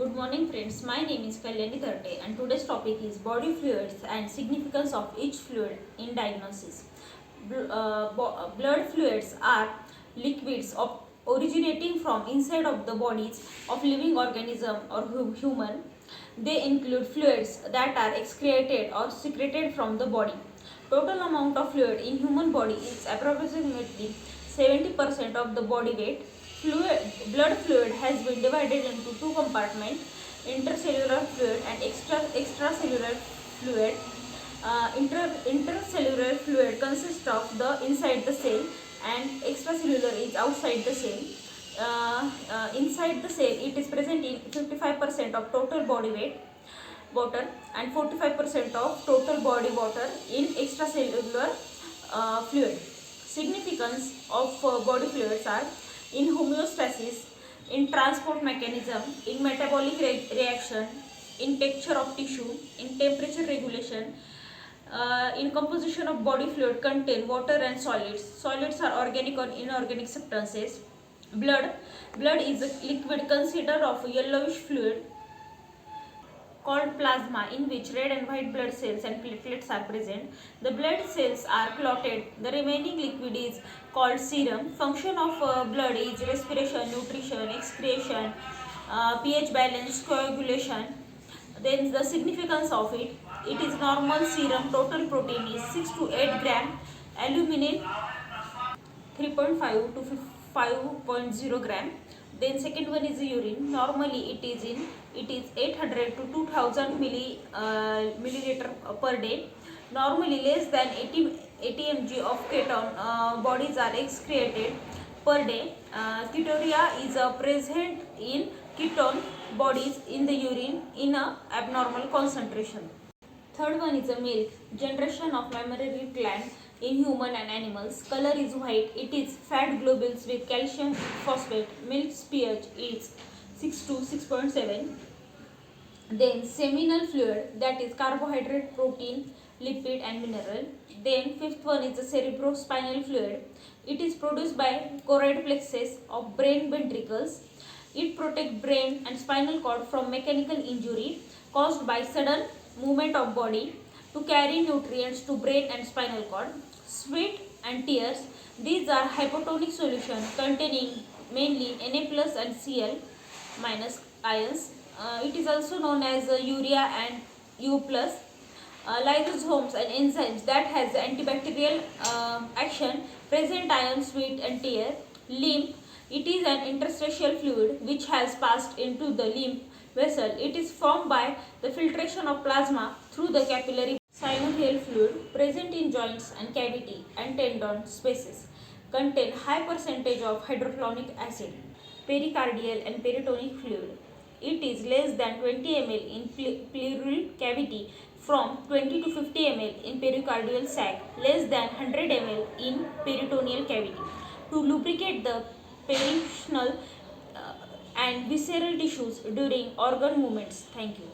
Good morning friends, my name is Kalyani Tharte and today's topic is body fluids and significance of each fluid in diagnosis. Blood fluids are liquids originating from inside of the bodies of living organism or human. They include fluids that are excreted or secreted from the body. Total amount of fluid in human body is approximately 70% of the body weight. Blood fluid has been divided into two compartments: intercellular fluid and extracellular fluid. Intercellular fluid consists of the inside the cell and extracellular is outside the cell. Inside the cell, it is present in 55% of total body weight water and 45% of total body water in extracellular fluid. Significance of body fluids are in homeostasis, in transport mechanism, in metabolic reaction, in texture of tissue, in temperature regulation. In composition of body fluid contain water and solids. Solids are organic or inorganic substances. Blood is a liquid considered of a yellowish fluid called plasma, in which red and white blood cells and platelets are present. The blood cells are clotted. The remaining liquid is called serum. Function of blood is respiration, nutrition, excretion, pH balance, coagulation. Then the significance of it is normal serum total protein is 6 to 8 gram, albumin 3.5 to 5.0 gram. Then second one is urine. Normally it is 800 to 2000 milliliter per day. Normally less than 80 mg of ketone bodies are excreted per day. Ketonuria is present in ketone bodies in the urine in a abnormal concentration. Third one is a milk. Generation of mammary gland in human and animals. Color is white. It is fat globules with calcium phosphate. Milk's pH is 6 to 6.7. Then seminal fluid, that is carbohydrate, protein, lipid and mineral. Then fifth one is the cerebrospinal fluid. It is produced by choroid plexus of brain ventricles. It protects brain and spinal cord from mechanical injury caused by sudden movement of body to carry nutrients to brain and spinal cord. Sweat and tears, these are hypotonic solution containing mainly Na plus and Cl minus ions. It is also known as urea and U plus. Lysosomes and enzymes that has antibacterial action present iron, sweat and tear. Lymph, it is an interstitial fluid which has passed into the lymph vessel. It is formed by the filtration of plasma through the capillary. Synovial fluid, present in joints and cavity and tendon spaces, contain high percentage of hydrochloric acid. Pericardial and peritonic fluid, it is less than 20 ml in pleural cavity, from 20 to 50 ml in pericardial sac, less than 100 ml in peritoneal cavity. To lubricate the peritoneal and visceral tissues during organ movements. Thank you.